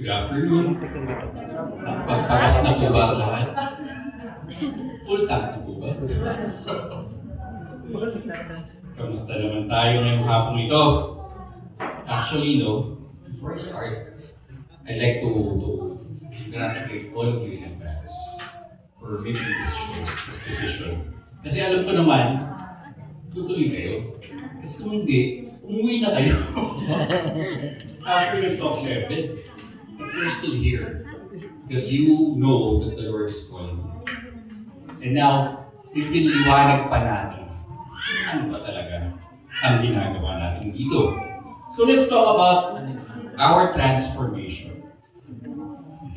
Good afternoon. Pagpagas na po ba lahat? Full tank na po ba? Kamusta naman tayo ngayong hapong ito? Actually, before I start, I'd like to congratulate all of you in advance for making this choice, this decision. Kasi alam ko naman, tutuloy kayo. Kasi kung hindi, umuwi na kayo. After the top 7, but you're still here. Because you know that the Lord is calling you. And now, ipiniliwanag pa natin ano ba talaga ang ginagawa natin dito. So let's talk about our transformation.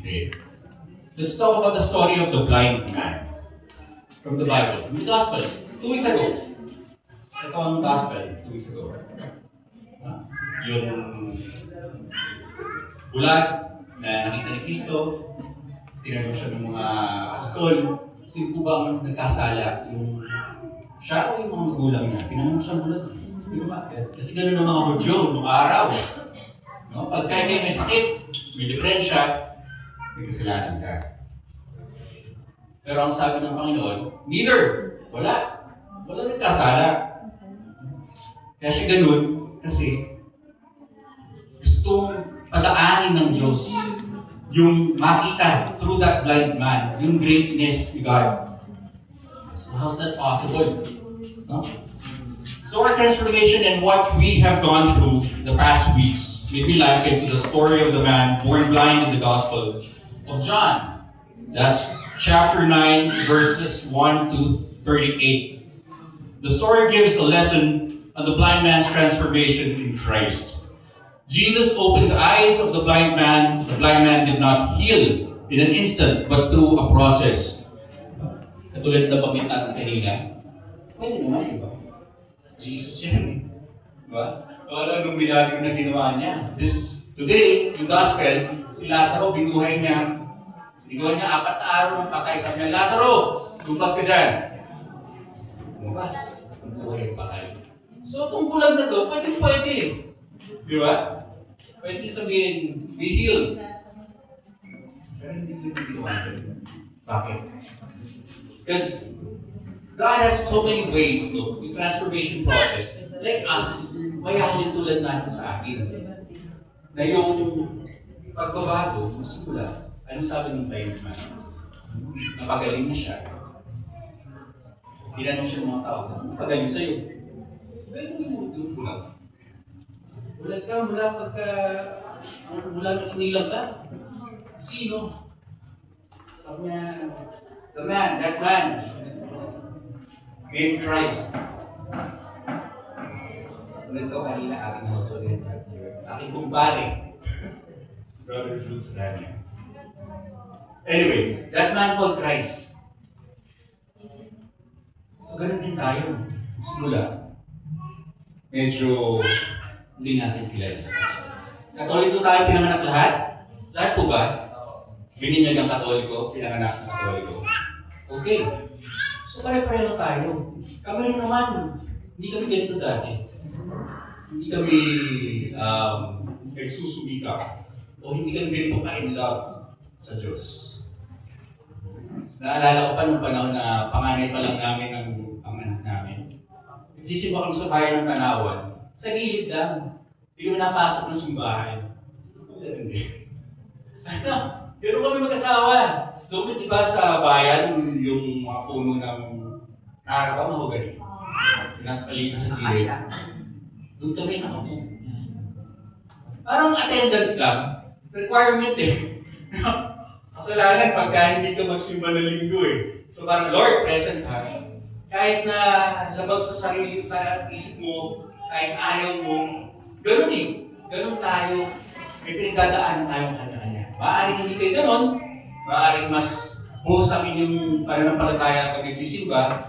Okay. Let's talk about the story of the blind man from the Bible, from the Gospel. 2 weeks ago. Ito ang Gospel, 2 weeks ago. Yung bulag na nakita ni Kristo, tinanong siya ng mga apostol, sino po ba ang nagkasala? Yung siya o yung mga magulang niya? Pinanong siya bulag. Kasi gano'n ang mga Hudyo noong araw. No? Pag kayo may sakit, may depresya, may kasalanan ka. Pero ang sabi ng Panginoon, neither. Wala. Wala nagkasala. Kaya siya ganun kasi gustong padaanin ng Diyos yung makita through that blind man, yung greatness ni God. So how's that possible? No? So our transformation and what we have gone through the past weeks may be likened to the story of the man born blind in the Gospel of John. That's chapter 9, verses 1 to 38. The story gives a lesson on the blind man's transformation in Christ. Jesus opened the eyes of the blind man. The blind man did not heal in an instant, but through a process. Katulad na pamit natin kanina, pwede naman, di ba? Jesus yan, di ba? Wala nung milagro na ginawa niya. Today, yung gospel, si Lazaro, binuhay niya. Sinigawan niya, 4 na araw ng patay. Sabi niya, Lazaro, lumpas ka dyan. Lumpas, ang buhay ng patay. So, itong bulag na to, pwede. Di ba? Pwede sabihin, be healed. Pero hindi ko ginawa. Bakit? Because God has so many ways, yung transformation process. Like us, mayahalin tulad natin sa atin. Na yung pagbabago, masimula, anong sabi ng blind man? Napagaling na siya. Tinanong siya ng mga tao, napagaling sa'yo. Pwede mo yung bulag. Bulag ka mula na sinilang ka. Sino? Sabi niya, that man, named Christ. Ulit ko kanina, aking household, aking kumpare. Brother Jules Rania. Anyway, that man called Christ. So, ganun din tayo. Simula. Medyo hindi natin kilala sa Kristo. Katoliko tayo pinanganak lahat? Lahat po ba? Bininyag ang Katoliko, pinanganak ng Katoliko. Okay. So pare-pareho tayo. Kami rin naman, hindi kami ganito dati. Hindi kami nagsusumika. O hindi kami ganito ka-in-love sa Diyos. Naalala ko pa nung panahon na panganay pa lang namin ang anak namin. Nagsisimba kami sa bayan ng Tanawan. Sa gilid lang. Hindi kami napasok ng simbahan. Ganun din. Pero kami mag-asawa. Doon, di ba sa bayan, yung mga puno ng naraba, mahogani. Nasa paligid sa gilid. Doon kami nakapo. Parang attendance lang. Requirement eh. Kasalanan pagka hindi ka magsimba ng linggo eh. So parang, Lord, present ha. Kahit na labag sa sarili, sa isip mo, kahit ayaw mo, ganun eh. Ganun tayo. May pinagdadaanan tayong kanya-kanya. Maaaring hindi kayo ganun. Maaaring mas buhos ang inyong pananampalataya pag nagsisimba.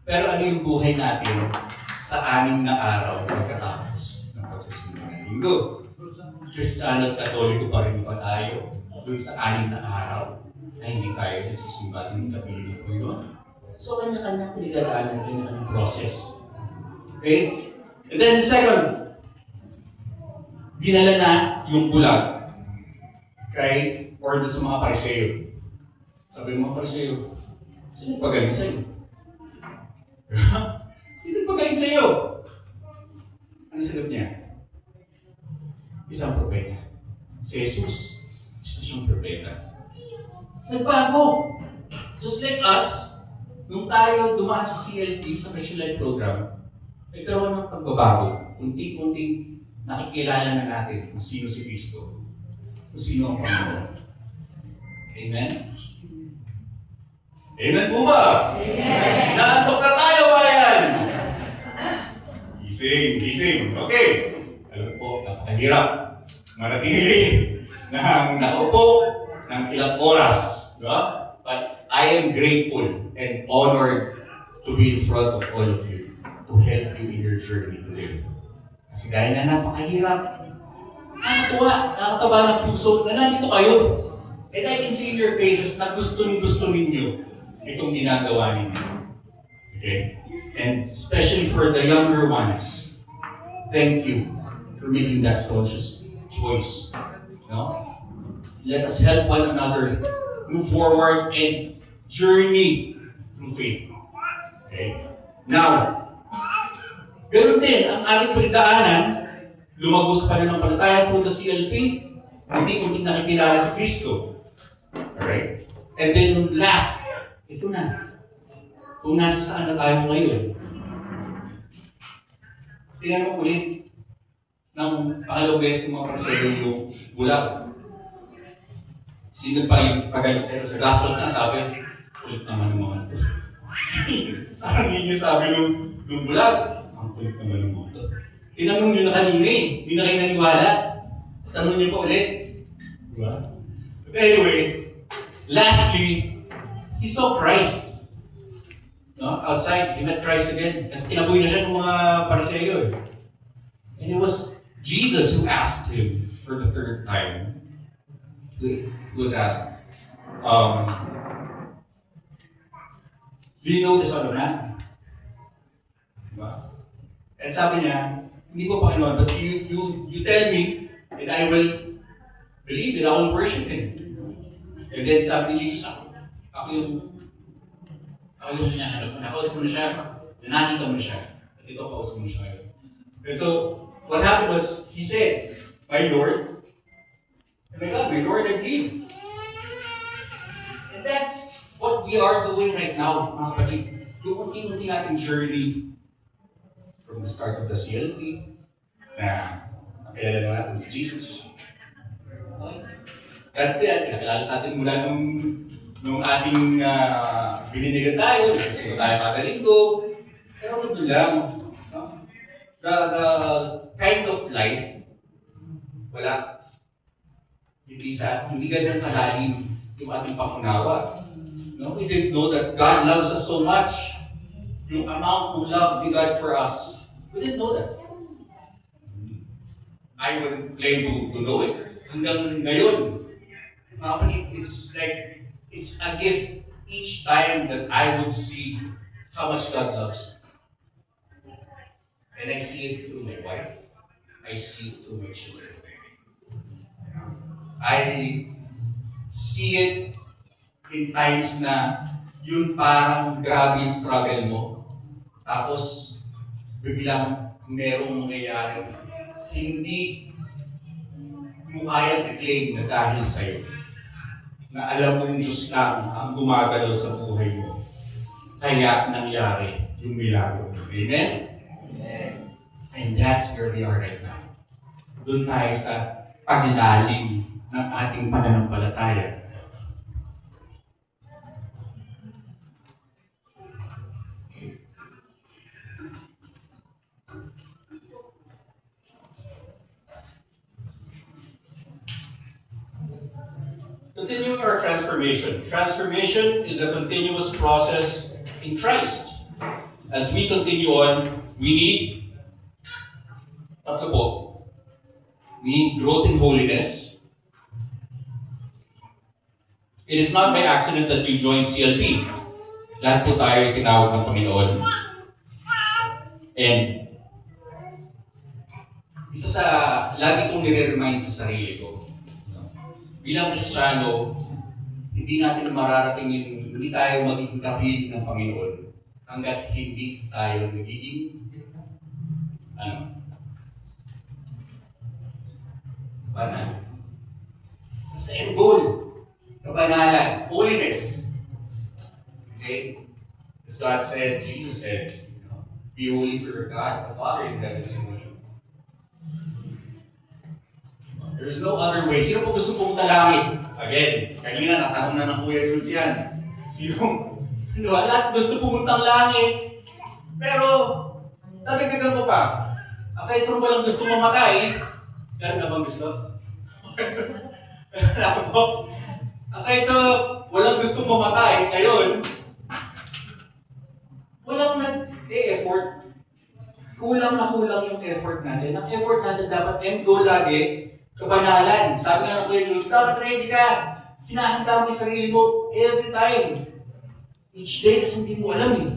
Pero ano yung buhay natin sa 6 na araw pagkatapos ng pagsisimba ng linggo? Kristiyano at Katoliko pa rin ba tayo? Doon sa 6 na araw ay hindi tayo nagsisimba at hindi kapilig ko yun. So kanya-kanya pinagdadaanan din ang process. Okay? And then second, dinala na yung bulag or doon sa mga Pariseo. Sabi ng mga Pariseo, sino pagaling sa'yo? Sino pagaling sa'yo? Ano sagot niya? Isang propeta. Si Jesus, isa siyang propeta. Nagbago. Just like us, nung tayo dumaan sa CLP, sa Christian Life Program, nagkaroon ng pagbabago. Unti-unti nakikilala na natin kung sino si Kristo. Kung sino ang Panginoon. Amen? Amen po ba? Amen! Naantok na tayo, bayan! Gising. Okay. Alam po, napakahirap manatili ng nakaupo ng ilang oras. Diba? But I am grateful and honored to be in front of all of you to help you in your journey today. Kasi dahil na napakahirap, nakakatawa ng puso na nandito kayo. And I can see in your faces na gusto ninyo itong ginagawa ninyo. Okay? And especially for the younger ones, thank you for making that conscious choice. No? Let us help one another move forward and journey through faith. Okay? Now, ganun din ang ating pinagdaanan, lumago sa pananampalataya through the CLP, unti-unting nakikilala si Kristo. Alright? And then last, ito na. Kung nasa saan na tayo ngayon. Tinanong ulit ng pangalawang beses ng mga Pariseo yung bulag. Sino pa yung pagaling sa Gospels na sabi, kulit naman ng mga ito. Parang yun yung sabi nung bulag. Ang kulit naman ng mga ito. Tinanong nyo na kanina eh. Hindi na kayo naniwala. Tanong nyo pa ulit. Diba? But anyway, lastly, he saw Christ. No? Outside, he met Christ again. Kasi tinaboy na siya ng mga Pariseo. And it was Jesus who asked him for the third time. He was asked, do you know the Son of Man? Diba? And sabi niya, hindi ko Panginoon, but you tell me, and I will believe it, I will worship Him. And then sabi ni Jesus, ako yung hinahanap mo. Nakausap mo na siya, nakita mo na siya. At ito, kausap mo na siya ngayon. And so, what happened was, he said, my Lord, and my God, my Lord, I believe. And that's what we are doing right now, mga kapatid. Yung unti-unti nating journey from the start of the CLP, na nakilala na natin si Jesus. Dati yan, kinakilala sa atin mula nung ating bininigan tayo, kasi tayo kada linggo. Pero ito lang, no? The kind of life, wala. Hindi ganyan kalalim yung ating pangunawa. No? We didn't know that God loves us so much. Yung amount of love ni God for us, we didn't know that. I wouldn't claim to know it. Hanggang ngayon, it's like, it's a gift each time that I would see how much God loves me. And I see it through my wife. I see it through my children. I see it in times na yun parang grabe yung struggle mo. Tapos, biglang merong mangyayari. Hindi mo kaya i-claim na dahil sa'yo. Na alam mong Diyos lang ang gumagalaw sa buhay mo. Kaya nangyari yung milagro. Amen? Amen. And that's where we are right now. Doon tayo sa paglalim ng ating pananampalataya. Continuing our transformation. Transformation is a continuous process in Christ. As we continue on, we need we need growth in holiness. It is not by accident that you join CLP. Lahat po tayo tinawag ng Panginoon. And isa sa lagi kong nire-remind sa sarili ko, bilang Kristiyano, hindi natin mararating hindi tayo magiging kapiling ng Panginoon hanggat hindi tayo nagiging banal. That's the end goal. Kabanalan, holiness. Okay? As God said, Jesus said, be holy for your God, the Father in heaven is holy. There's no other way. Sino po gusto pumunta langit? Again, kanina natanong na ng Kuya Jules yan. Sino? Lahat gusto pumuntang langit. Pero, tatagdagan ko pa. Aside from walang gusto mamatay, meron na bang gusto? Aside sa walang gusto mamatay, ngayon, walang nag-e-effort. Kulang na kulang yung effort natin. Ang effort natin dapat end goal lagi, kabanalan. Sabi nga ng Kuya Jules, dapat ready ka. Hinahanda mo yung sarili mo every time. Each day kasi hindi mo alam eh.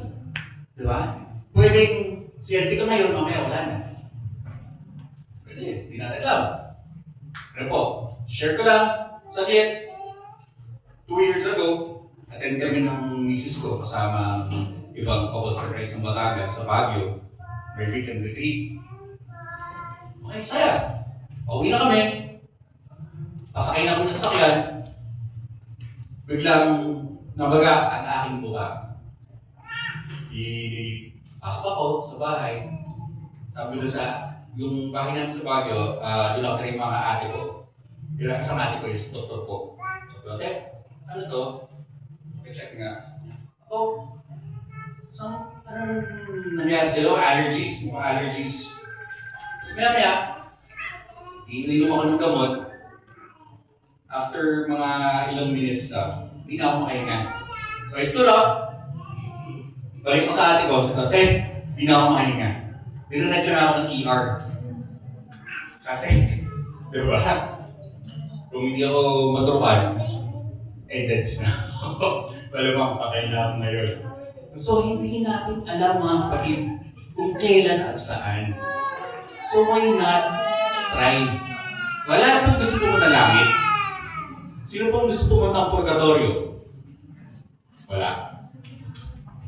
Diba? Pwedeng selfie ka ngayon, mamaya wala na. Pwede, hindi natin alam. Ano po? Share ko lang, saglit. 2 years ago, attend kami ng misis ko kasama ibang couples for Christ ng Batangas sa Baguio. May weekend retreat. Okay, saya. Pauwi na kami. Pasakay na ko ng sakyan. Biglang nabaga ang aking buka. Pasok ako sa bahay. Sabi ko sa yung bahay namin sa Baguio, doon ako tayong mga ate ko. Yung isang ate ko is doktor po. Sabi ko, ano to? I-check nga. Ako, anong nangyari sa'yo? Allergies, mga allergies. Tapos maya-maya, ininom ako ng gamot. After mga ilang minutes na, hindi na ako makahinga. So I stood up, balik ko sa ate ko, sabi, hindi na ako makahinga. Diretso na ako ng ER. Kasi, di ba? Kung hindi ako matrupan, deads na ako. Malamang patay na ako ngayon. So, hindi natin alam mga kapatid kung kailan at saan. So, why not strive? Wala pong gusto pumunta langit. Sino pong gusto pumunta ang purgatorio? Wala.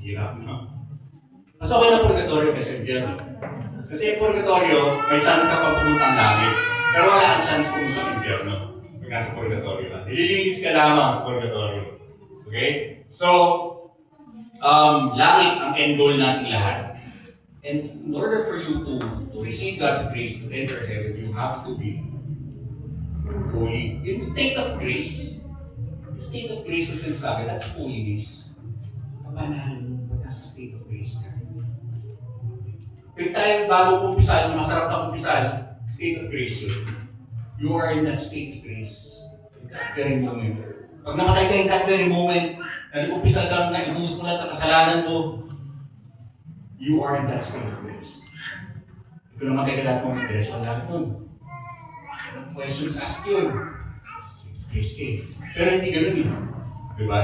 Hirap na. Mas okay na purgatorio kasi impyerno. Kasi purgatorio, may chance ka pa pumunta ang langit. Pero wala kang chance pumunta ang impyerno. Pag nasa purgatorio ka. Nililinis ka lamang sa purgatorio. Okay? So, langit ang end goal natin lahat. And in order for you to receive God's grace to enter heaven, you have to be holy. In state of grace, the state of grace is sinasabi, that's holiness. Kabanalan mo pag nasa state of grace ka. Pag tayo bago kumpisal, masarap na kumpisal, state of grace yun. You are in that state of grace. In that very moment. Pag namatay ka in that very moment, nag-umpisal ka, nag-imus mo lahat ng kasalanan mo, you are in that state of grace. Kung namatay ka lahat mo, diretso ka lahat nun. Questions asked yun. Grace ka. Pero hindi ganun eh. Diba?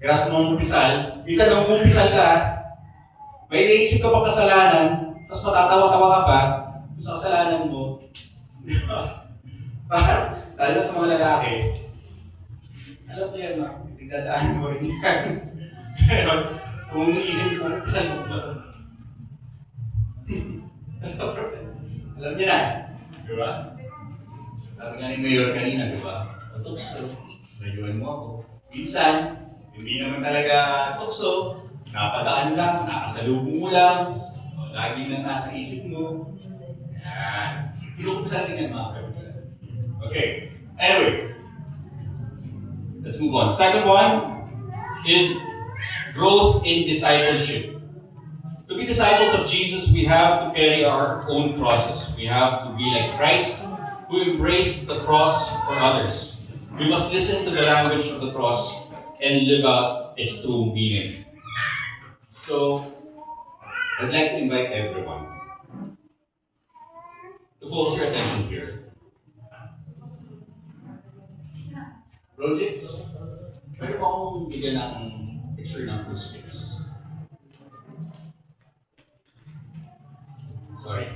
Kaya sa mga umpisal, minsan nung umpisal ka, may naisip ka pa kasalanan, tapos matatawa-tawa ka pa sa kasalanan mo. Diba? Lalo sa mga lalaki, alam ko yan, Mark, nagdadaan mo rin yan. Kung isip ko, umpisal mo ba ito? Alam niyo na, diba? Sabi nga ni Mayor kanina, diba? Tukso, layuan mo ako. Minsan, hindi naman talaga tukso, napadaan lang, nakasalubong mo lang, lagi nang nasa isip mo. Yan. Pinukusan din yan mga kapitala. Okay. Anyway, let's move on. Second one is growth in discipleship. To be disciples of Jesus, we have to carry our own crosses. We have to be like Christ, who embraced the cross for others. We must listen to the language of the cross and live out its true meaning. So, I'd like to invite everyone to focus your attention here. Project, pwede ba akong bigyan ng picture ng crucifix? Sorry.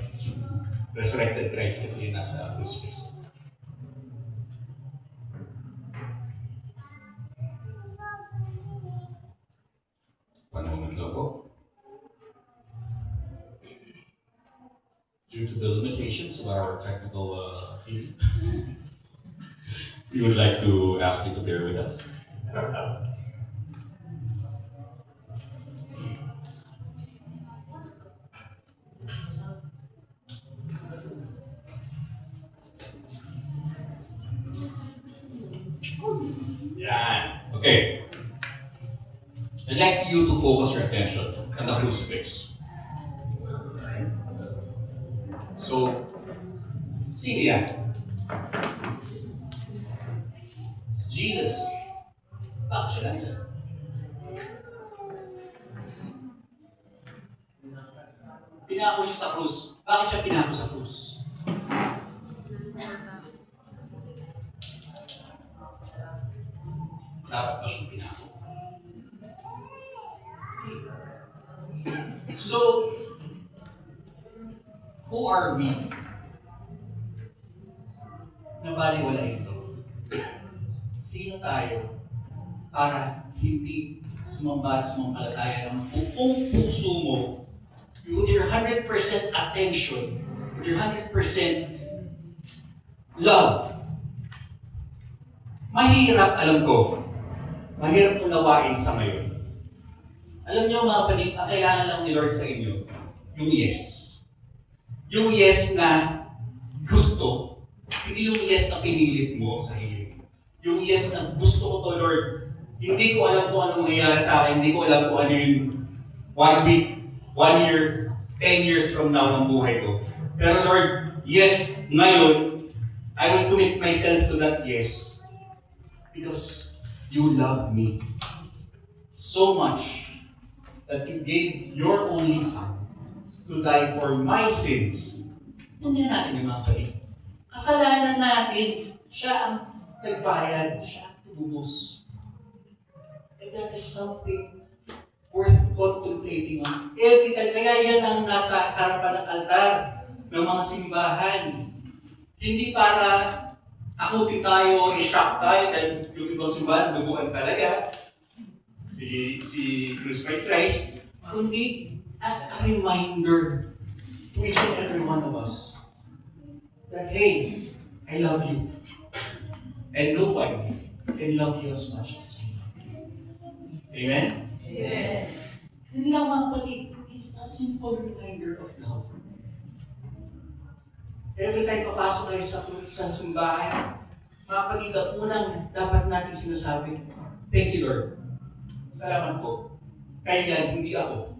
Resurrected Christ kasi nasa crucifix. Tatlo po. Due to the limitations of our technical team, we would like to ask you to bear with us. Yan. Okay. I'd like you to focus your attention on the crucifix. So, sino yan? Jesus. Bakit siya nandyan? Pinako siya sa krus. Bakit siya pinako sa krus? Dapat ba siyang pinako? So, who are we na baliwala ito? Sino tayo para hindi sumamba at sumampalataya ng buong puso mo with your 100% attention, with your 100% love? Mahirap, alam ko. Mahirap unawain sa ngayon. Alam niyo mga kapatid, ang kailangan lang ni Lord sa inyo, yung yes. Yung yes na gusto, hindi yung yes na pinilit mo sa iyo. Yung yes na gusto ko to, Lord. Hindi ko alam kung ano mangyayari sa akin, hindi ko alam kung ano yung 1 week, 1 year, 10 years from now ng buhay ko. Pero Lord, yes, ngayon, I will commit myself to that yes. Because you love me so much that you gave your only Son to die for my sins. Hindi natin yung mga kapatid. Kasalanan natin, siya ang nagbayad, siya ang tubos. And that is something worth contemplating on. Every time, kaya yan ang nasa harapan ng altar ng mga simbahan. Hindi para akutin tayo, i-shock tayo, dahil yung ibang simbahan, duguan talaga. Si Crucified Christ, kundi as a reminder to each and every one of us that, hey, I love you. And no one can love you as much as I love you. Amen? Amen. Hindi lang mga kapatid, it's a simple reminder of love. Every time papasok kayo sa simbahan, mga kapatid, ang unang dapat natin sinasabi, thank you, Lord. Salamat po. Kaya yan, hindi ako.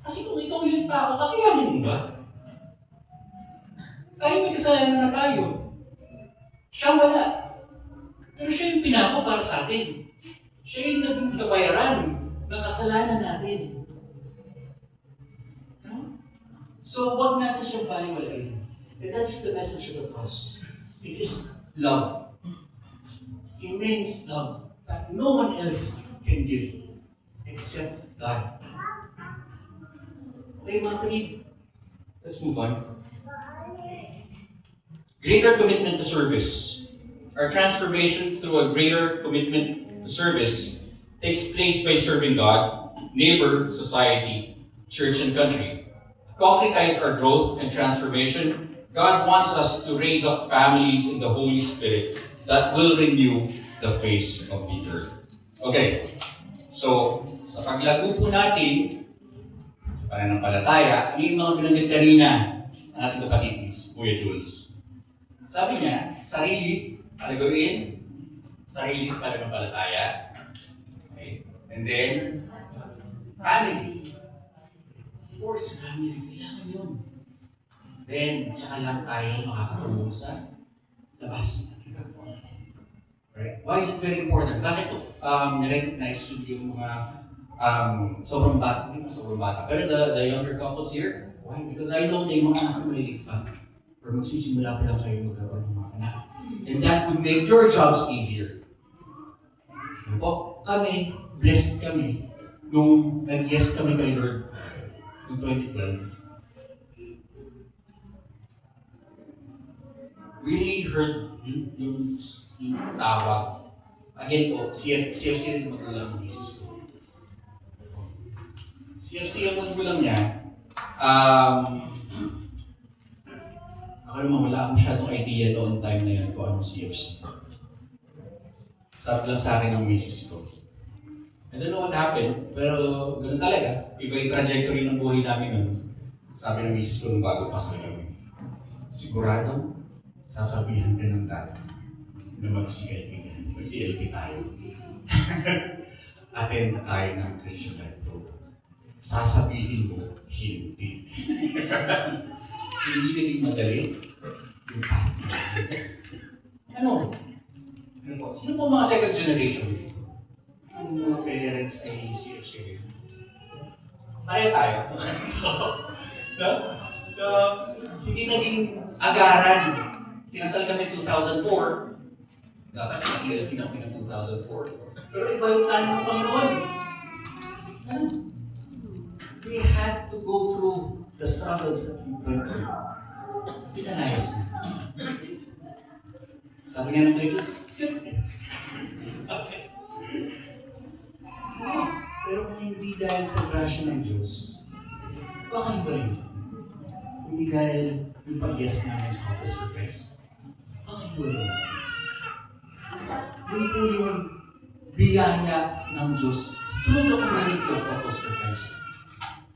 Kasi kung ikaw yun pa ako, kakayanin mo ba? Tayo may kasalanan na tayo. Siya wala. Pero siya yung pinako para sa atin. Siya yung nagbabayaran ng kasalanan natin. No? So, huwag natin siyang baliwalain. And that is the message of the cross. It is love. Immense love that no one else can give except God. Okay, mga kapatid, let's move on. Greater commitment to service. Our transformation through a greater commitment to service takes place by serving God, neighbor, society, church, and country. To concretize our growth and transformation, God wants us to raise up families in the Holy Spirit that will renew the face of the earth. Okay, so sa paglago po natin sa pananampalataya, yung mga binanggit kanina ng ating kapatid, Kuya Jules. Sabi niya, sarili, palagawin, sarili sa pananampalataya. Okay, and then, family. Of course, family, kailangan yun. Then, tsaka lang tayo makakatulong sa labas natin kapwa. Right? Why is it very important? Bakit to? Recognize yung mga sobrang bata, hindi pa sobrang bata, pero the younger couples here. Why? Because I know na yung mga anak maliliit pa. Or magsisimula pa lang kayo magkaroon ng mga anak. And that would make your jobs easier. Ano po? Kami, blessed kami, nung nag-yes kami kay Lord noong 2012. We really heard yung tawag. Again po, CFC rin magulang ng business ko. CFC ang magulang niya, ako naman wala akong masyadong idea noong time na yun kung anong CFC. Sabi lang sa akin ng misis ko. I don't know what happened, pero ganoon talaga. Iba yung trajectory ng buhay namin nun. Sabi ng misis ko nung bago pa sa kami. Sigurado, sasabihan ka ng dad na mag-CLP ka. Mag-CLP tayo. Attend tayo ng Christian life program. Sasabihin mo, hindi. Hindi naging madali. Yung path. Ano? Ano po? Sino po mga second generation? Yung mga parents ay CFC. Pareho tayo. Hindi naging agaran. Kinasal kami 2004. Dapat si CLP na pinag 2004. Pero iba yung plano ng Panginoon. We had to go through the struggles that we went through. Pinanayas mo. Sabi nga ng Diyos, pero kung hindi dahil sa grasya ng Diyos, baka iba rin. Hindi dahil yung pag-yes namin sa Hoppers for Christ, baka iba rin. Yun po yung biyaya ng Diyos through the community of Hoppers for Christ.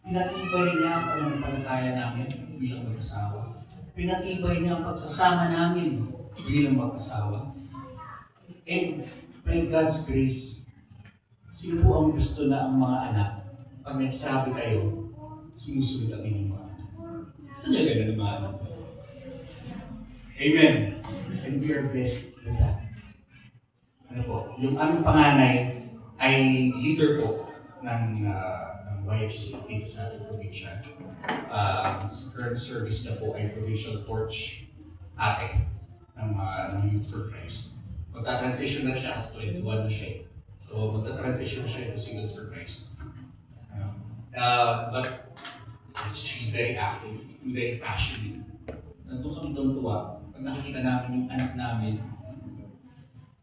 Pinatibay niya ang pananampalataya namin bilang mag-asawa. Pinatibay niya ang pagsasama namin bilang mag-asawa. And by God's grace, sino po ang gusto na ang mga anak, pag nagsabi kayo, sumusunod ang inyong mga anak? Gusto niya ganun ang mga anak? Amen. And we are blessed with that. Ano po, yung aming panganay ay leader po ng YFC dito sa ating probinsya. Current service na po ay Provincial Torch ate ng Youth for Christ. Magta-transition na siya kasi 21 na siya. So magta-transition na siya into Singles for Christ. But she's very active, very passionate. Nandun kami tuwa pag nakikita namin yung anak namin.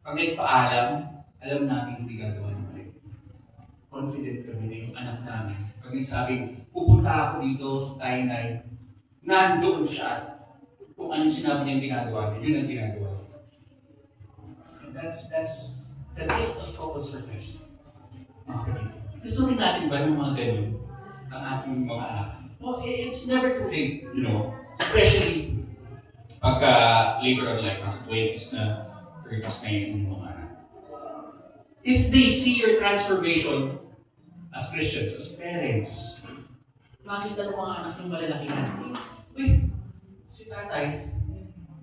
Pag nagpaalam, alam namin hindi gagawa ng mali. Confident kami na yung anak namin. Pag nagsabing, pupunta ako dito, tayo-nay, nandoon siya. Kung anong sinabi niyang ginagawa niya, yun ang ginagawa niya. And that's the gift of Couples for Christ. Mga kapatid. Gusto rin natin ba ng mga ganun ang ating mga anak? No, it's never too late, you know. Especially pagka later on life, kasi 20s na, 30s na yung mga anak. If they see your transformation as Christians, as parents, makita ng mga anak yung malalaki na, uy, si tatay,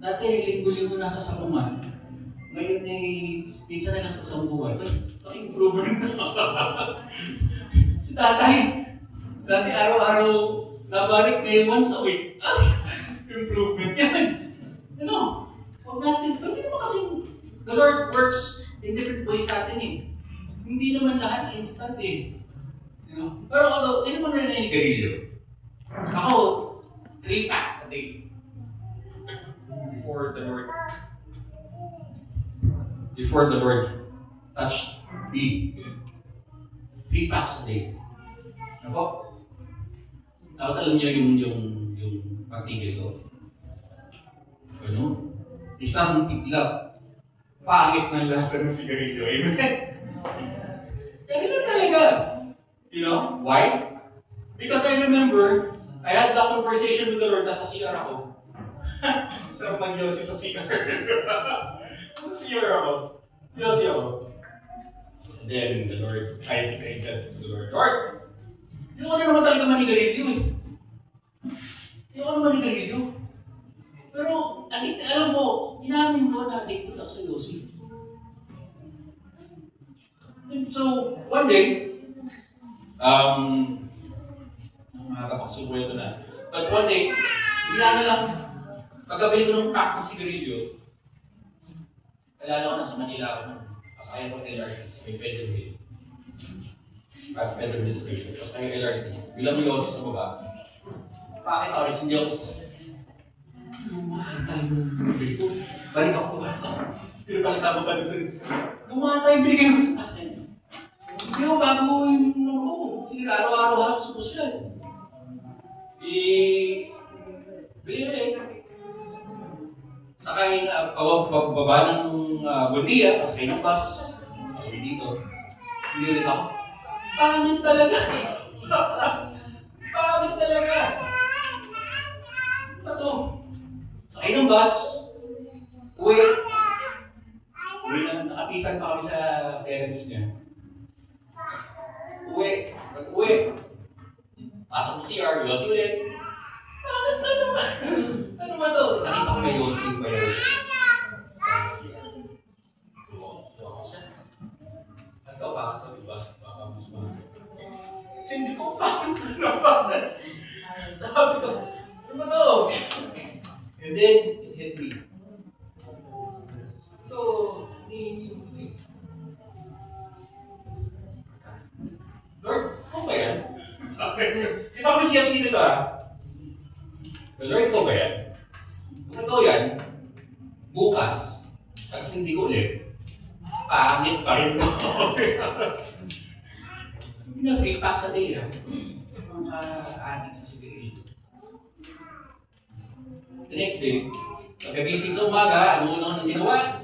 dati linggo-linggo nasa sakuman, ngayon ay minsan na lang sa isang buwan, improvement na. Si tatay, dati araw-araw nabalik, ngayon once a week, improvement yan. Ano? Huwag natin, pwede naman kasing the Lord works in different ways sa atin eh. Hindi naman lahat instant eh. You know? Pero although, sino man rin na yung garilyo? Ako, 3 packs a day. Before the Lord touched me. 3 packs a day. Ano po? Tapos alam niyo yung pagtigil ko. Ano? Isang tiglap. Pangit ng lasa ng sigarilyo. Amen? Ganun talaga. You know? Why? Because I remember, I had that conversation with the Lord nasa CR ako. Sarap mag-yosi sa CR. Nasa CR ako. Yosi ako. And then the Lord, I said to the Lord, Lord, hindi ko na naman talaga manigarilyo eh. Hindi ko naman manigarilyo. Pero, alam mo, inamin ko na addicted ako sa yosi. And so, one day, makakapagsubo ito na. But one day, bigla na lang, pagkabili ko ng pack ng sigarilyo, alala ko na sa Manila ako na. Pasakay ko ng LRT sa may Pedro Hill. At Pedro Hill Station. Pasakay yung LRT. Bilang may yosi sa baba. Pakita ko rin, hindi ako sasakit. Lumatay mo dito. Balik ako ba? Pero balik ako ba doon sa... Lumatay, binigay mo sa akin. Hindi ko bago yung sige, araw-araw halos ubos yan. Bili rin. Sakay na, pagbaba ng Buendia, pasakay ng bus. Sabi dito. Sige ulit ako. Pangit talaga. Pangit talaga. Ano to? Sakay ng bus. Uwi. Uwi na, nakapisan pa kami sa parents niya. Uwi. Pasok sa CR, Yossi ulit. Ano naman? Ano ba to? Nakita ko may Yossi pa yun. Sa CR. Tuwa ko siya. Ito, bakit ito, diba? Baka mas mahal. Hindi ko bakit ito naman. Sabi ko, ano ba to? And then, it hit me. Ito, hindi. Lord, ko ba yan? Di ba kami CFC nito Lord, ko ba yan? Kung ito yan, bukas, tapos hindi ko ulit, pangit pa rin ito. Sabi nga, 3 packs a day mga adik sa sigarilyo. The next day, pagkagising sa umaga, ano unang nang ginawa?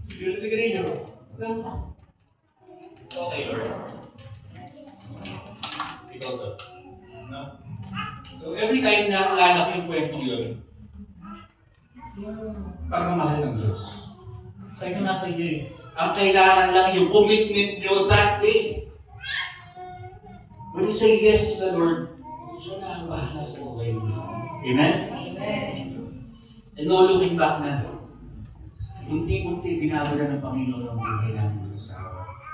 Sigarilyo. Ganun. Okay, Lord. Ikaw to. No? So, every time na alala ko yung kwentong yun, pagmamahal ng Diyos. Sabi ko nasa inyo ang kailangan lang yung commitment nyo that day. When you say yes to the Lord, siya na ang bahala sa buhay mo. Amen? And no looking back na. Unti-unti binabala ng Panginoon ang buhay namin ng asawa.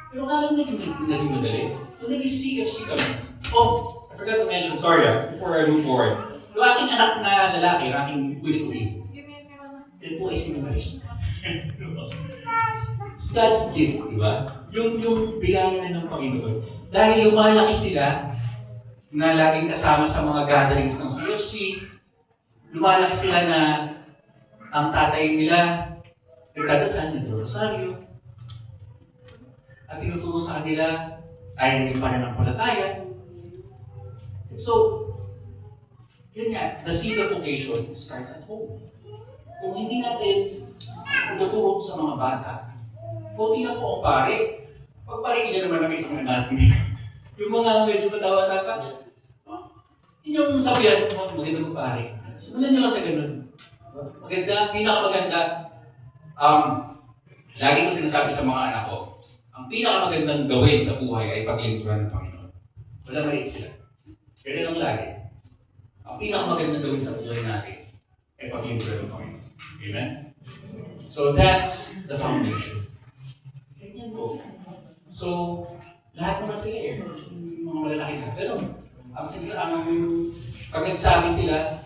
Pero kala naging madali. Nung naging CFC kami. Oh, I forgot to mention, sorry before I move forward. Yung aking anak na lalaki, yung aking kuli-kuli. Yan po ay sinimarista. It's God's gift, di ba? Yung biyaya na ng Panginoon. Dahil lumalaki sila na laging kasama sa mga gatherings ng CFC, lumalaki sila na ang tatay nila nagdadasal ng rosaryo. At tinuturo sa kanila ay yung pananampalataya. So, yun nga, the seed of vocation starts at home. Kung hindi natin tuturo sa mga bata, kunti na po ang pare. Pag pare, ilan naman ang isang natin. Yung mga medyo matawa pa, yun yung sabihan, maganda mo pare. Simulan nyo sa ganun. Maganda, pinakamaganda. Lagi ko sinasabi sa mga anak ko, ang pinakamagandang gawin sa buhay ay paglingkuran ng Panginoon. Wala maliit sila. Kaya lang lagi. Ang pinakamagandang gawin sa buhay natin ay paglingkuran ng Panginoon. Amen? So that's the foundation. Ganyan po. So, lahat naman sila yung mga malalaki na. Pero, pag nagsabi sila,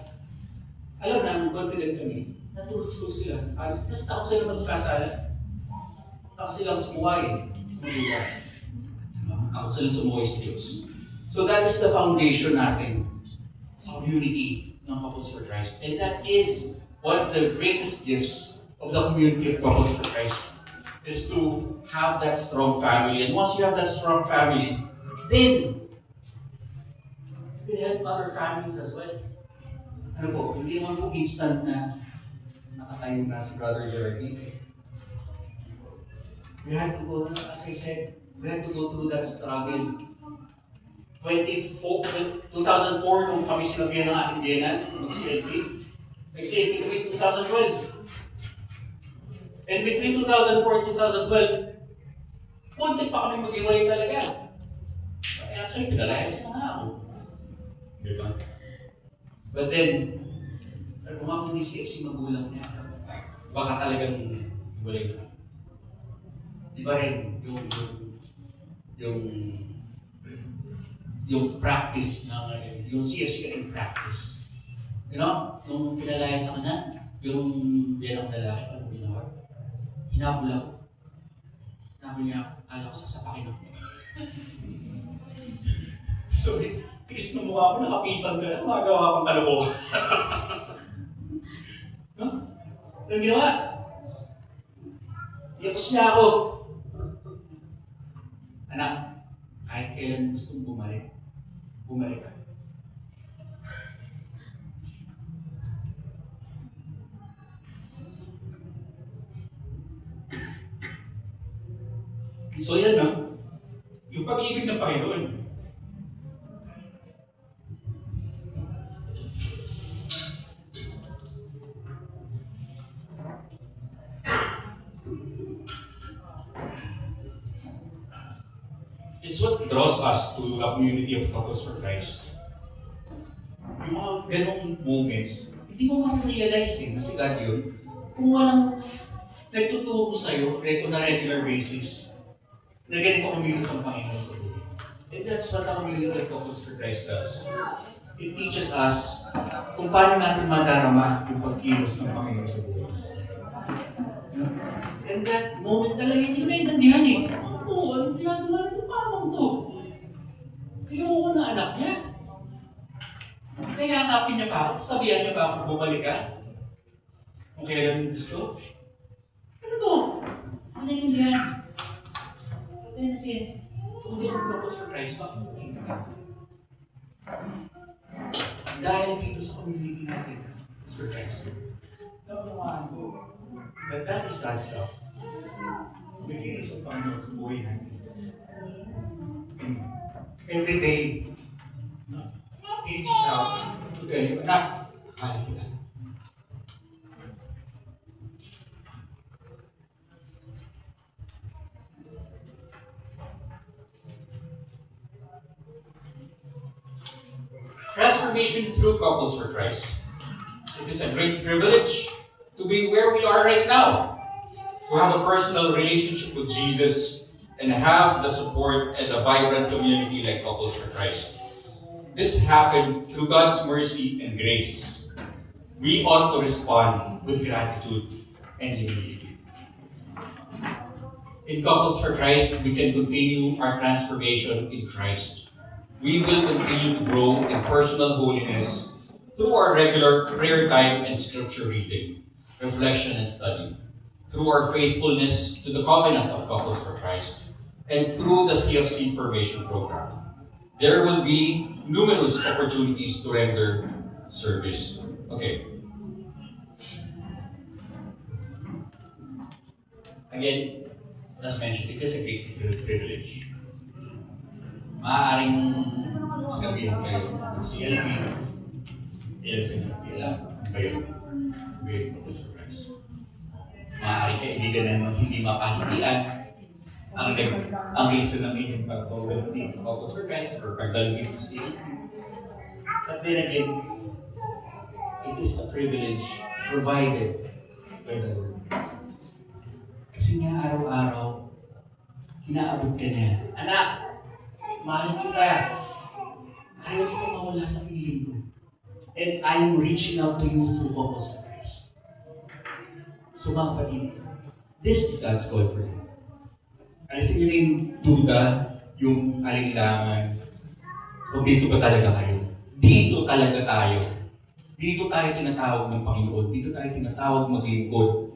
alam namin, confident kami, natulog sila. Kasi takot sila magkasala. Takot silang sumuway. Takot silang sumuway sa Diyos. So that is the foundation natin sa community ng Couples for Christ. And that is one of the greatest gifts of the community of Couples for Christ, is to have that strong family. And once you have that strong family, then you can help other families as well. Ano po, hindi naman po instant na nakatayo na si Brother Geraldine. We had to go, as I said, we had to go through that struggle. 2004, nung kami sinabihan ng aking biyanan, mag-CLP. Nag-CLP kami 2012. And between 2004 and 2012, punti pa kami mag-iwalay talaga. Actually, pinalayas na nga ako. Di ba? But then, sabi ko nga kung di CFC magulang niya, baka talagang iwalay na. Di ba rin, yung practice na yung CFC ka rin practice. You know, nung pinalaya sa kanya, yung bilang lalaki, ano ginawa? Hinabol ako. Hinabol niya ako. Kala ko sasapakin ako. Sorry, tiis ng mukha ko, nakapisan ka na, magawa kang kalokohan. No? Anong ginawa? Yapos niya ako. kahit kailan gustong bumalik, bumalik ka. So yan no, yung pag-ibig ng Panginoon. It's what draws us to a community of couples for Christ. Yung mga ganong moments, hindi mo ma-realize na si God yun kung walang nagtuturo sa'yo on a regular basis na ganito kumilos ang Panginoon sa buhay. And that's what the community of couples for Christ does. It teaches us kung paano natin madarama yung pagkilos ng Panginoon sa buhay. And that moment talaga hindi ko naiintindihan eh. Anong ginagawa nito pamang to? Ayoko na anak niya. Kaya kapin niya pa ako, sabihan niya pa ako bumalik ka. Kung kailan gusto. Ano to? Ano naiintindihan? But then again, kung di ang couples for Christ, bakit mo naiintindihan? Dahil dito sa community natin, it's for Christ. Napanawaan ko, that is God's love. Kumikilos ang Panginoon sa buhay natin. And every day, He reaches out to tell you, anak, mahal kita. Transformation through couples for Christ. It is a great privilege to be where we are right now. To have a personal relationship with Jesus and have the support and a vibrant community like Couples for Christ. This happened through God's mercy and grace. We ought to respond with gratitude and humility. In Couples for Christ, we can continue our transformation in Christ. We will continue to grow in personal holiness through our regular prayer time and scripture reading, reflection and study, through our faithfulness to the covenant of Couples for Christ, and through the CFC formation program. There will be numerous opportunities to render service. Okay. Again, as mentioned, it is a great privilege. Maaaring sinabihan kayo ng CLP, LSNP, alam kayo, very Couples for Christ. Maaaring kaibigan na hindi mapahindian ang reason ng inyong pag-volunteer sa Couples for Christ or pagdalugin sa CLP. But then again, it is a privilege provided by the Lord. Kasi nga araw-araw, inaabot ka niya. Anak, mahal kita. Ayaw kita mawala sa piling ko. And I am reaching out to you through Couples for Christ. So mga kapatid, this is God's call for you. Alisin nyo rin duda, yung alinlangan, kung dito ba talaga kayo. Dito talaga tayo. Dito tayo tinatawag ng Panginoon. Dito tayo tinatawag maglingkod.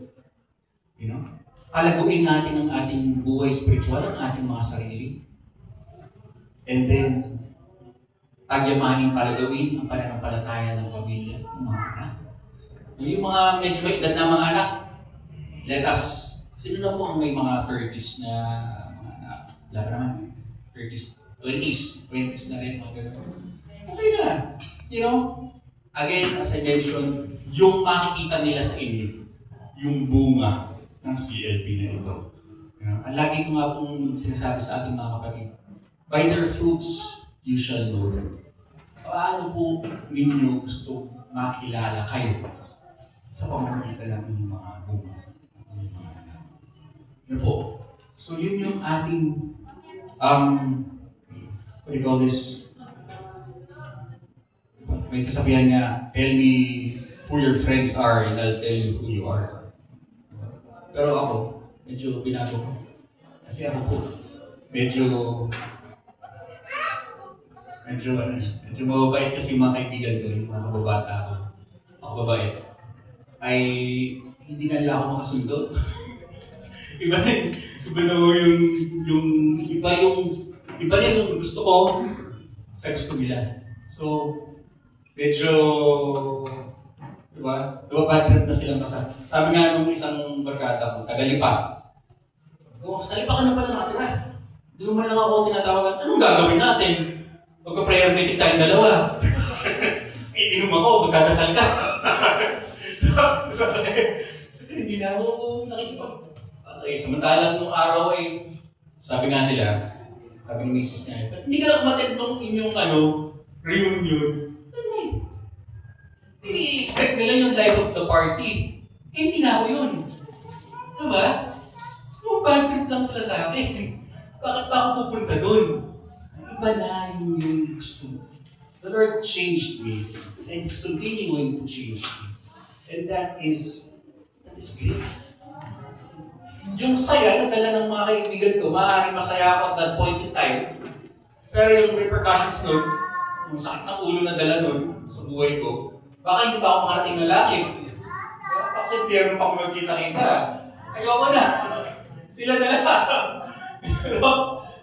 You know? Palaguin natin ang ating buhay spiritual, ang ating mga sarili. And then, pagyamanin palagawin ang pananampalataya ng pamilya, ng mga anak. Yung mga medyo may edad na mga anak, let us, sino na po ang may mga 30s na mga anak? Wala pa naman. 30s, 20s na rin, mga gano'n. Okay na. You know, again, as I mentioned, yung makikita nila sa inyo, yung bunga ng CLP na ito. You know, ang lagi ko nga pong sinasabi sa ating mga kapatid, by their fruits, you shall know them. Paano po ninyo gusto makilala kayo sa pamamagitan ng inyong mga bunga? Ano po? So yun yung ating, what do you call this? May kasabihan nga, tell me who your friends are and I'll tell you who you are. Pero ako, medyo binago ko. Kasi ako po, medyo mababait kasi mga kaibigan ko, yung mga kababata ko. Ako babae. Ay, hindi na nila ako makasundo. iba na yung Iba rin yung gusto ko sa gusto nila. So, medyo, di ba? Bad trip na silang basa. Sabi nga nung isang barkada ko, Tagalipa. Oh, sa Lipa ka na pala nakatira. Doon man lang ako tinatawagan, anong gagawin natin? Magpa-prayer meeting tayong dalawa. Iinom ako, magdadasal ka. Kasi hindi na ako nakikipag. Okay, samantalang nung araw ay, sabi nga nila, sabi ng misis niya, ba't hindi ka lang umatid nung inyong reunion? Ini-expect nila yung life of the party. Eh, hindi na ako yun. Diba? Yung bad trip lang sila sa akin. Bakit pa ako pupunta doon? Iba na yung gusto. The Lord changed me and is continuing to change me. And that is grace. Yung saya na dala ng mga kaibigan ko, maaaring masaya ako at that point in time. Pero yung repercussions nun, yung sakit ng ulo na dala nun sa buhay ko, baka hindi pa ako makarating na langit. Kasi pierno pa ako magkita-kita. Ayoko na. Sila na lang.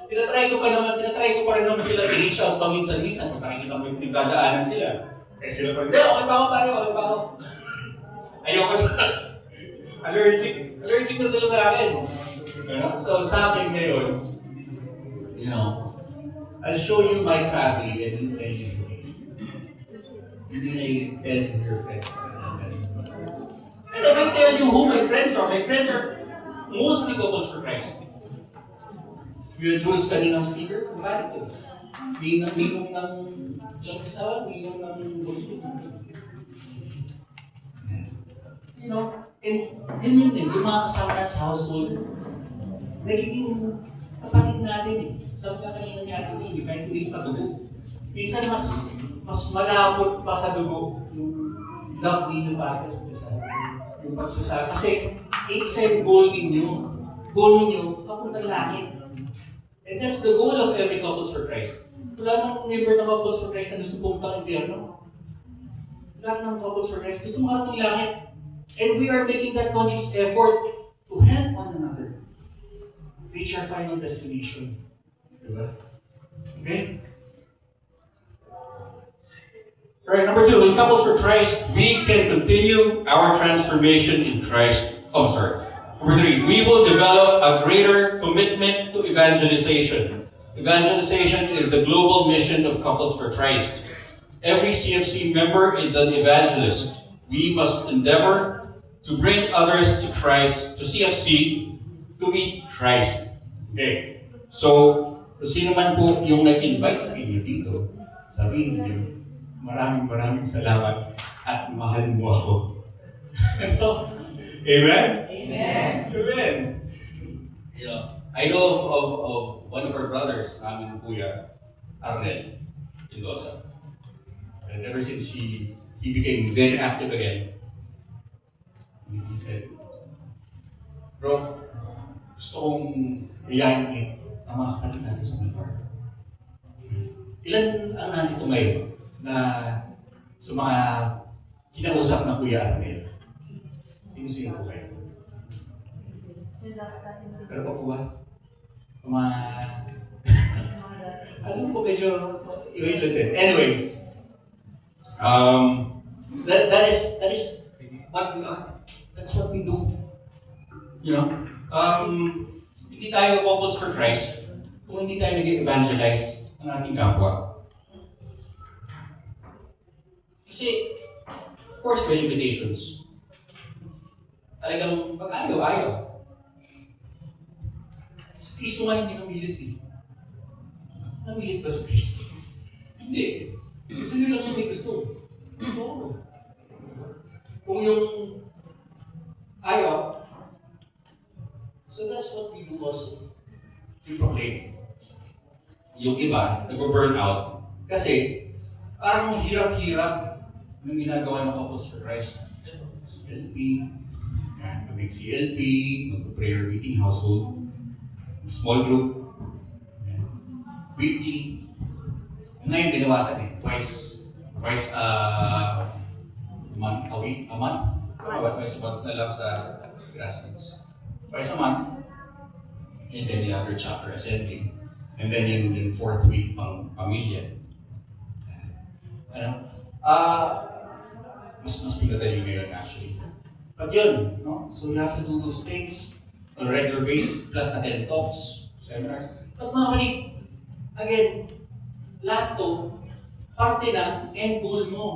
Tinatry ko pa rin naman sila i-reach out paminsan-minsan kung nakikita mo yung pinagdadaanan sila. Eh sila pa rin, okay pa ako. Ayoko siya. Allergic na sila sa akin. So sa akin ngayon, I'll show you my family and you tell me. Hindi na tell me your friends. And if I tell you who my friends are mostly couples for Christ. Kuya Jules kaninang speaker, kumari ko. Ninong ng silang kasawa, ninong ng bunso. And yun yung mga kasama natin sa household, nagiging kapatid natin eh. Sabi ka kanina ni Ate May, kahit hindi pa dugo. Minsan mas malapot pa sa dugo yung love ninyo pa sa isa. Yung pagsasama. Kasi isa yung goal ninyo. Goal ninyo, papuntang langit. And that's the goal of every Couples for Christ. Wala nang member ng Couples for Christ na gusto pumunta ng impyerno. Lahat ng Couples for Christ gusto makarating langit. And we are making that conscious effort to help one another reach our final destination. Diba? Okay? Alright, number 2, in Couples for Christ, we can continue our transformation in Christ. Number 3, we will develop a greater commitment to evangelization. Evangelization is the global mission of Couples for Christ. Every CFC member is an evangelist. We must endeavor to bring others to Christ, to CFC, to meet Christ. Okay. So, kung sino man po yung nag-invite sa inyo dito, sabihin niyo, maraming salamat at mahal mo ako. Amen? Amen. I know of one of our brothers, namin Kuya Arnel Mendoza. And ever since he became very active again, he said, bro, gusto kong iyayin ang mga kapatid natin sa Malvar. Ilan ang nandito ngayon na sa mga kinausap na Kuya Arnel? Sino po kayo? Pero pa po ba? Alam po medyo iba-iba din. Anyway, that is what we are. That's what we do. Hindi tayo Couples for Christ kung hindi tayo nag-evangelize ng ating kapwa. Kasi, of course, may limitations. Talagang pag ayaw. Si Kristo nga hindi namilit eh. Namilit ba si Kristo? Hindi. Gusto nyo lang yung may gusto. Oo. Kung yung ayaw, so that's what we do also. We proclaim. Yung iba, nag-burn out. Kasi, parang hirap-hirap ng ginagawa ng Couples for Christ. CLP, mag-CLP, mag-prayer meeting, household, small group, weekly. Ngayon, binawasan eh. Twice a month. Twice a month na lang sa grassroots. Twice a month. And then we have your chapter assembly. And then yung fourth week pang pamilya. Ano? Mas pinadali ngayon actually. But yun, no? So you have to do those things on a regular basis, plus na 10 talks, seminars. But mga kapatid, again, lahat to, parte ng end goal mo.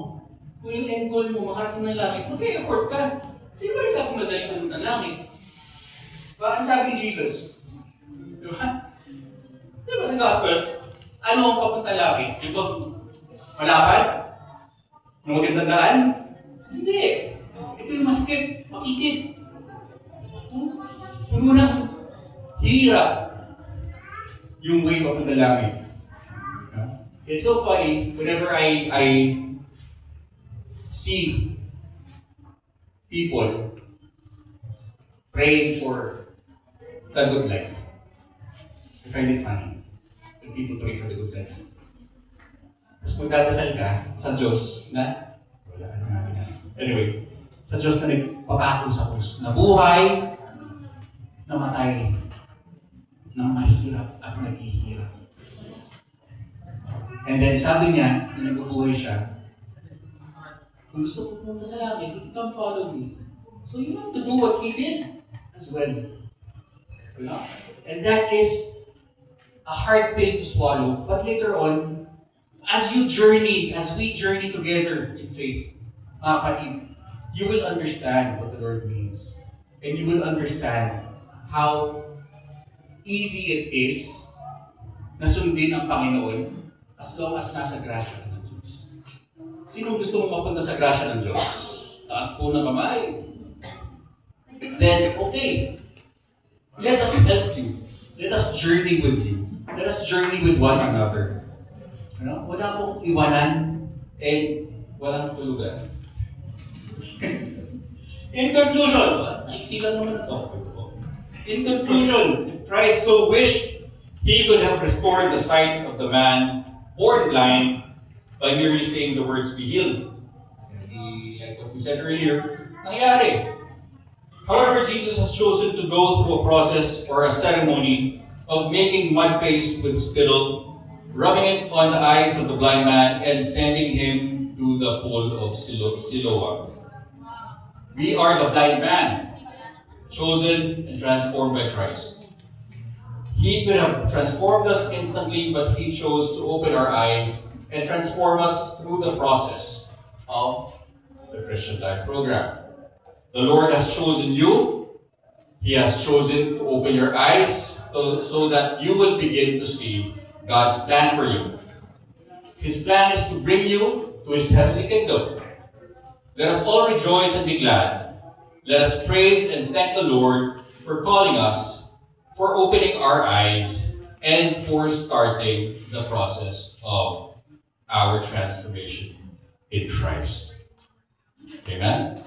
Kung yung end goal mo, makarating ng langit, mag-e-effort ka. Sino ba yung sabi madali pumunta ng langit? Diba? Ano sabi ni Jesus? Diba? Diba sa Gospels? Ano ang papunta langit? Yung bang malapad? Yung magandang daan? Hindi. Ito yung maskip, makitid. Puno ng hirap yung way papunta langit. It's so funny, whenever I see people praying for the good life, I find it funny when people pray for the good life. Tapos magdadasal ka sa Diyos na, wala ano nga ginagawa. Anyway, sa Diyos na nagpapako sa krus, na buhay, namatay, nang mahirap at naghihirap. And then sabi niya, na nabubuhay siya, kung gusto mo pumunta sa langit, you come follow me. So you have to do what he did as well. And that is a hard pill to swallow. But later on, as we journey together in faith, mga kapatid, you will understand what the Lord means. And you will understand how easy it is na sundin ang Panginoon as long as nasa grasya ng Diyos. Sino gusto mong mapunta sa grasya ng Diyos? Taas po na kamay. Then, okay. Let us help you. Let us journey with you. Let us journey with one another. Wala pong iwanan and walang tulugan. In conclusion, naisilang naman ito. In conclusion, if Christ so wished, He could have restored the sight of the man born blind by merely saying the words, be healed. Like what we said earlier, nangyari. However, Jesus has chosen to go through a process or a ceremony of making mud paste with spittle, rubbing it on the eyes of the blind man, and sending him to the pool of Siloam. We are the blind man, chosen and transformed by Christ. He could have transformed us instantly, but He chose to open our eyes and transform us through the process of the Christian Life program. The Lord has chosen you. He has chosen to open your eyes so that you will begin to see God's plan for you. His plan is to bring you to His heavenly kingdom. Let us all rejoice and be glad. Let us praise and thank the Lord for calling us, for opening our eyes, and for starting the process of our transformation in Christ. Amen?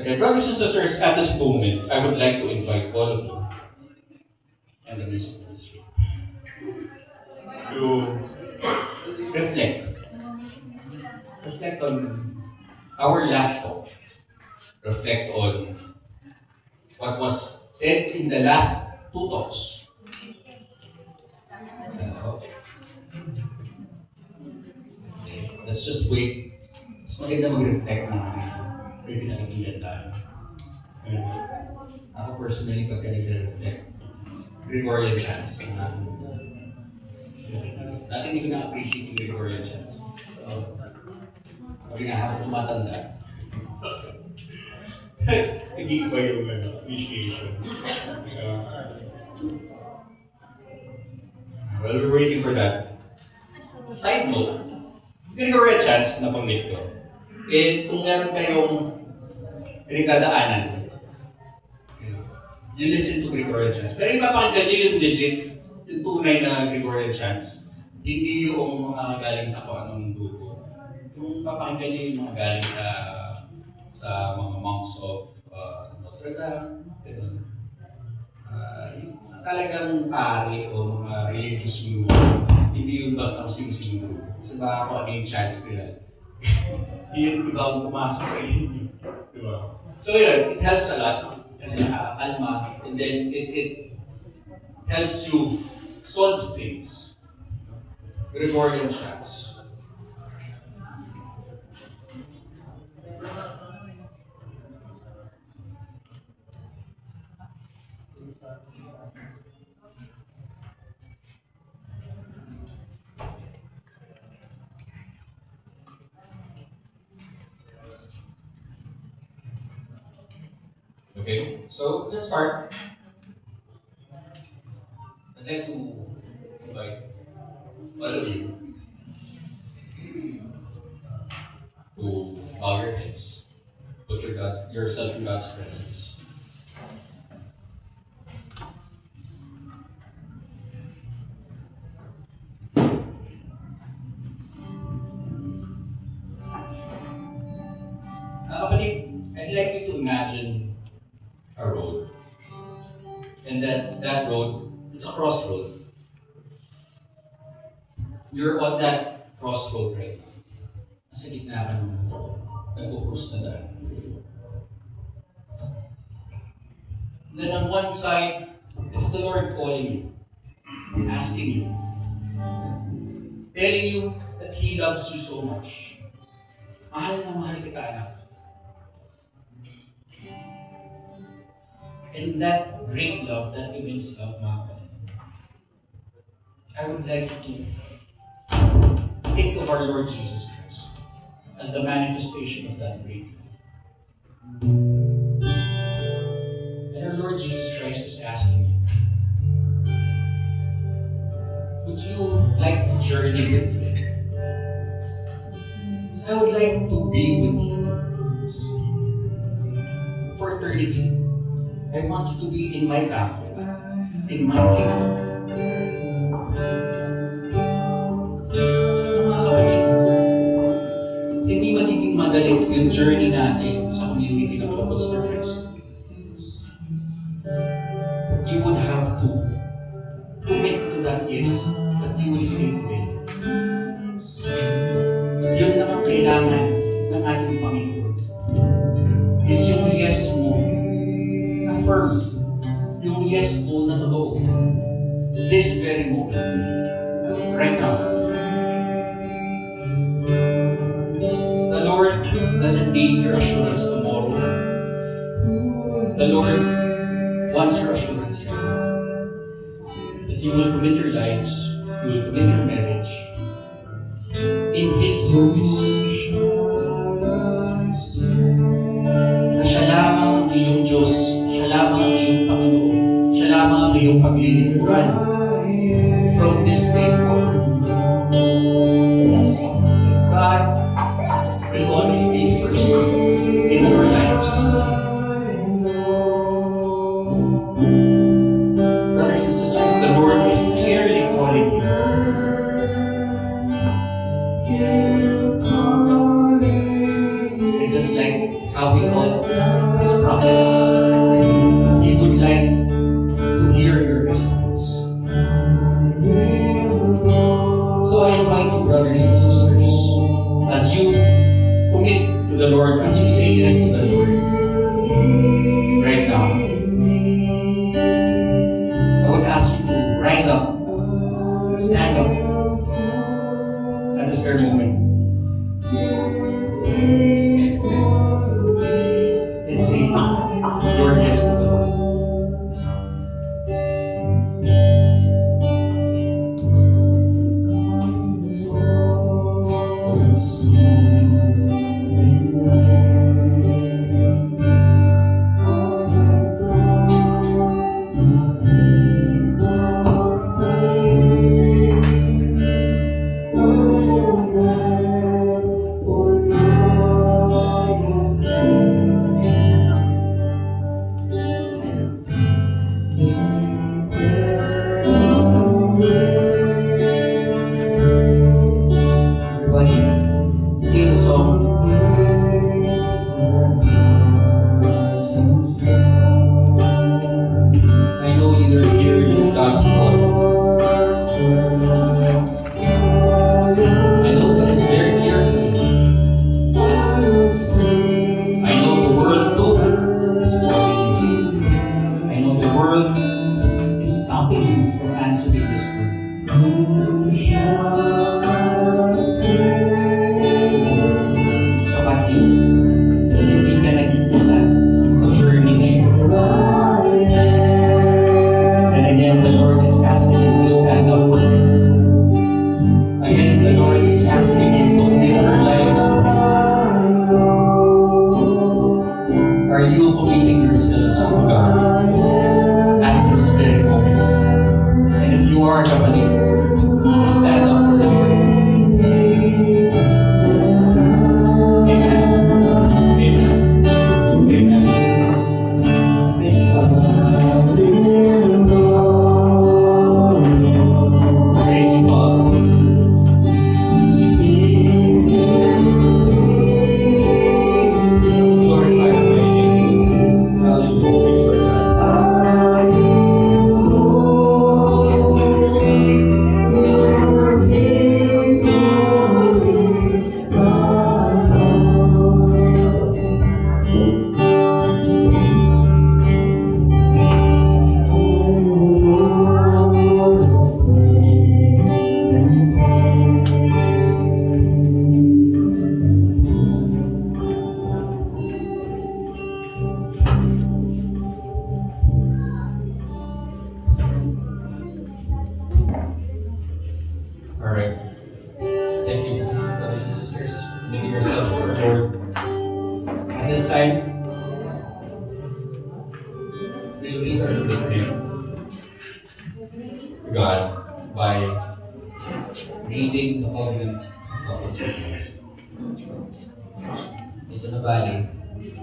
Okay, brothers and sisters, at this moment, I would like to invite all of you and the music ministry to reflect. Reflect on our last talk. Reflect on what was said in the last two talks. Let's just wait. Mas maganda mag-reflect na may pinakitilan tayo. Ako personally, pagka nag-reflect, Gregorian chants. Dati hindi ko na-appreciate yung Gregorian chants. Sabi nga, habang tumatanda, hindi ko ba yung appreciation. Well, we're waiting for that. Side note, Gregorian chants na panggit ko. Kung meron kayong pinagdadaanan, you listen to Gregorian chants. Pero ipapakinggan nyo yung legit, yung tunay na Gregorian chants. Hindi yung mga galing sa kung anong grupo. Yung papakinggan nyo yung mga galing sa mga monks of Notre Dame, gano'n. Yung talagang pari o mga religious movement, hindi yung basta sing-sing. Kasi baka kung ano yung chants nila. Yung iba ang pumasok sa inyo. Diba? So yun, it helps a lot kasi nakakalma, and then it helps you solve things. Gregorian chants. Okay, so let's start. I'd like to invite all of you to bow your heads, put yourself in God's presence. Kapatid, I'd like you to imagine a road. And that road, it's a crossroad. You're on that crossroad right now. Nasa gitna ka ng nagpo-cross na daan. And then on one side, it's the Lord calling you, asking you, telling you that He loves you so much. Mahal na mahal kita, anak. And that great love, that immense love, mga kapatid, I would like you to think of our Lord Jesus Christ as the manifestation of that great love. And our Lord Jesus Christ is asking you, would you like to journey with me? Because I would like to be with you for eternity. I want you to be in my banquet, in my kingdom. Mga kapatid, hindi magiging madali yung journey natin sa community ng Couples for Christ. You would have to commit to that yes that you will say today. Yun lang ang kailangan ng ating Panginoon. Is yung yes mo firm, yung yes mo na totoo, this very moment, right now. The Lord doesn't need your assurance tomorrow. The Lord wants your assurance right now. That you will commit your lives, you will commit your marriage in His service. Na siya lamang ang iyong Diyos, siya lamang ang iyong Panginoon, siya lamang ang iyong paglilingkuran from this day forward. God will always be first in our lives. Brothers and sisters, the Lord is clearly calling you. And just like how we call His prophets, He would like to hear your response. So I invite you, brothers and sisters, as you commit to the Lord, as you say yes to the Lord, right now, I would ask you to rise up, stand up at this very moment, and say your yes to the Lord. Thank you, brothers and sisters, for giving yourselves to the Lord. At this time, we'll read our commitment to God by reading the covenant of His Christ. Ito na bali,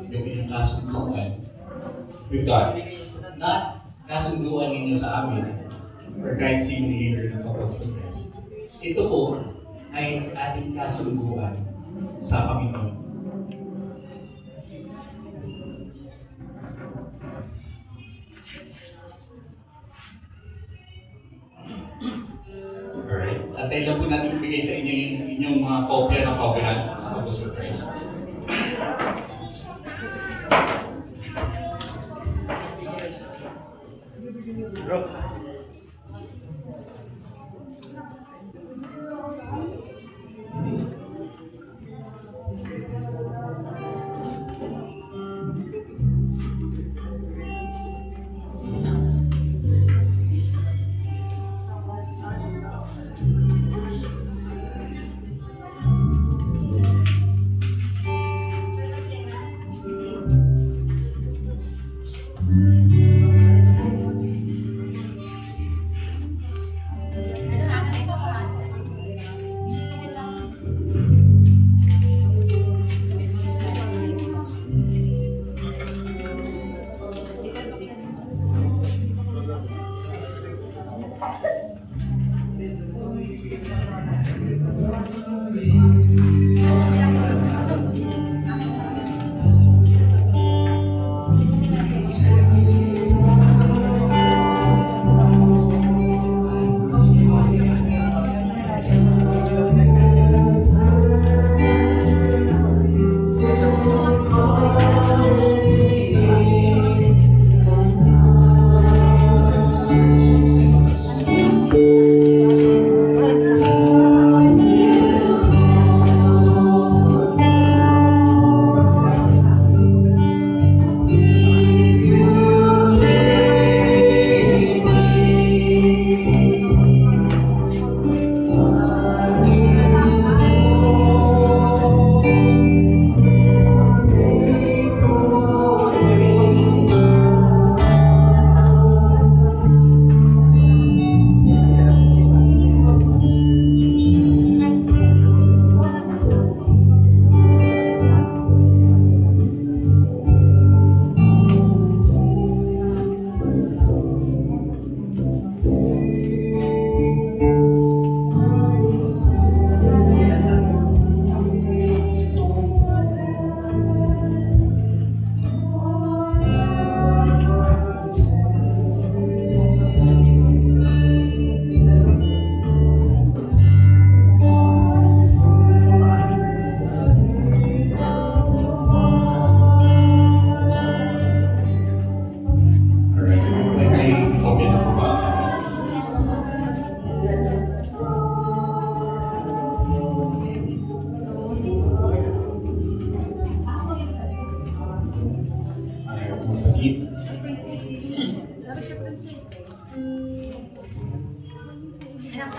yung inyong kasunduan with God. Not kasunduan ninyo sa amin or kahit sino leader ng Couples for Christ. Ito po ay ating kasunduan sa Panginoon. Alright. At lang po natin ibigay sa inyo yung inyong mga kopya ng covenant sa Couples for Christ.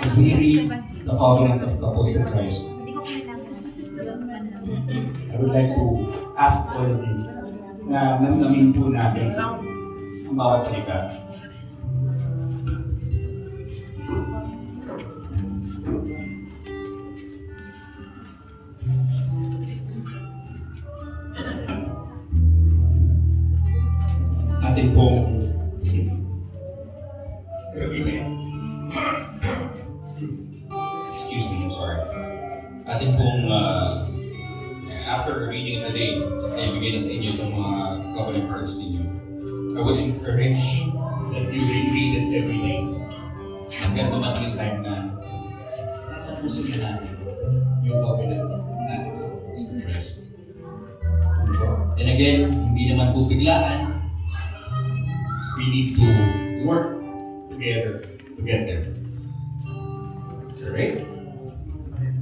As we read the covenant of Couples for Christ, I would like to ask all of you na namnamin po natin ang bawat salita. Atin pong excuse me, I'm sorry. Atin pong after reading it today, ay bigay na sa inyo itong mga covenant cards ninyo. I would encourage that you reread it every day. Hanggang dumating yung time na nasa puso na natin yung covenant natin sa Christ. And again, hindi naman po biglaan. We need to work together to get there. Alright?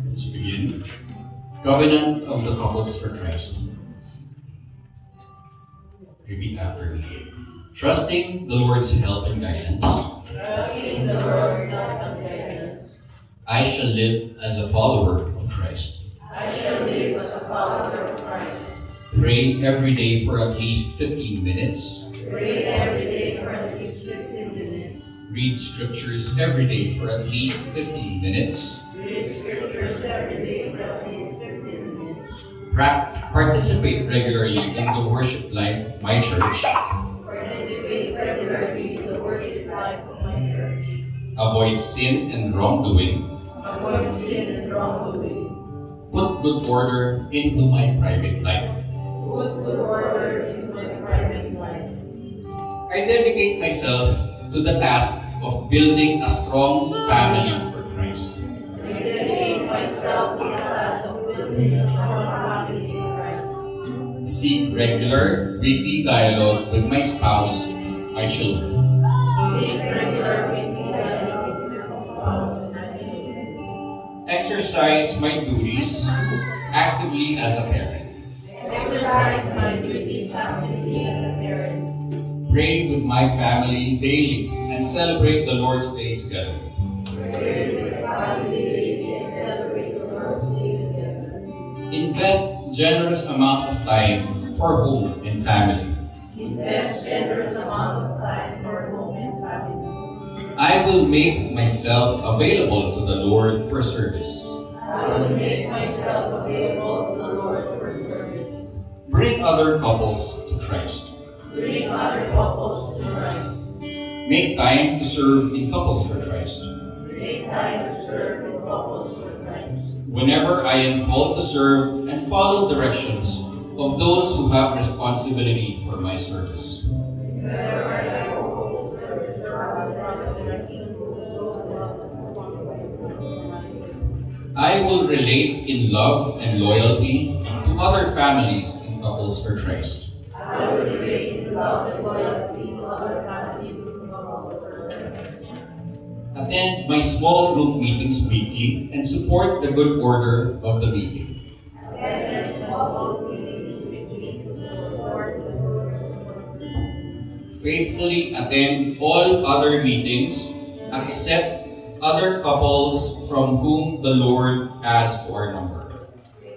Let's begin. Covenant of the Couples for Christ. Repeat after me. Trusting the Lord's help and guidance. Trusting the Lord's help and guidance. I shall live as a follower of Christ. I shall live as a follower of Christ. Pray every day for at least 15 minutes. Pray every day for at least 15 minutes. Read scriptures every day for at least 15 minutes. Read scriptures every day for at least 15 minutes. Participate regularly in the worship life of my church. Participate regularly in the worship life of my church. Avoid sin and wrongdoing. Avoid sin and wrongdoing. Put good order into my private life. Put good order into my private life. I dedicate myself to the task of building a strong family for Christ. I dedicate myself to the task of building a strong family in Christ. Seek regular weekly dialogue with my spouse, my children. Seek regular weekly dialogue with my spouse and my children. Exercise my duties actively as a parent. Exercise my duties actively as a parent. Pray with my family daily and celebrate the Lord's Day together. Pray with my family daily and celebrate the Lord's Day together. Invest generous amount of time for home and family. Invest generous amount of time for home and family. I will make myself available to the Lord for service. I will make myself available to the Lord for service. Bring other couples to Christ. Bring other couples to Christ. Make time to serve in couples for Christ. Make time to serve in couples for Christ. Whenever I am called to serve and follow directions of those who have responsibility for my service. Whenever I am called to serve and follow the direction of those who have responsibility for my service. I will relate in love and loyalty to other families in couples for Christ. I will relate in love and loyalty to other families in couples for Christ. Attend my small group meetings weekly and support the good order of the meeting. Attend small group meetings weekly to support the group. Faithfully attend all other meetings except other couples from whom the Lord adds to our number.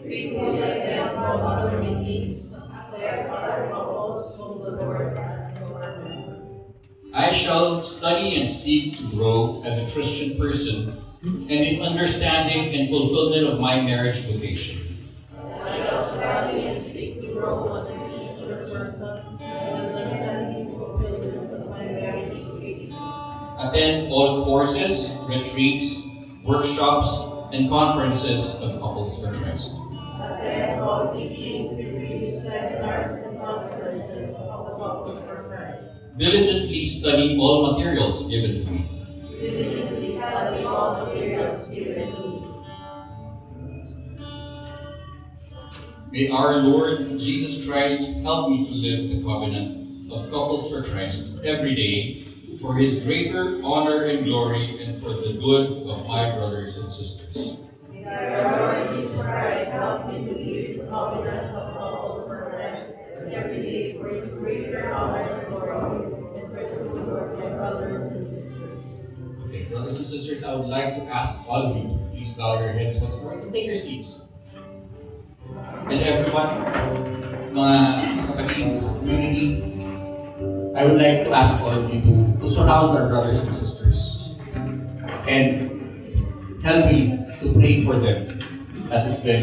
Faithfully attend all other meetings except other couples whom the Lord has to our number. I shall study and seek to grow as a Christian person and in understanding and fulfillment of my marriage vocation. I shall study and seek to grow as a Christian person and understanding and fulfillment of my marriage vocation. Attend all courses, retreats, workshops, and conferences of Couples for Christ. Attend all teachings, retreats, seminars, and conferences of the Couples for Christ. Diligently study all materials given to me. Diligently study all materials given to me. May our Lord Jesus Christ help me to live the covenant of Couples for Christ every day for His greater honor and glory and for the good of my brothers and sisters. May our Lord Jesus Christ help me to live the covenant of Couples for Christ every day for His greater honor and glory and for the good of my brothers and sisters. Okay, brothers and sisters, I would like to ask all of you to please bow your heads once more and take your seats. And everyone, mga kapatids, community, I would like to ask all of you to surround our brothers and sisters and help me to pray for them at this very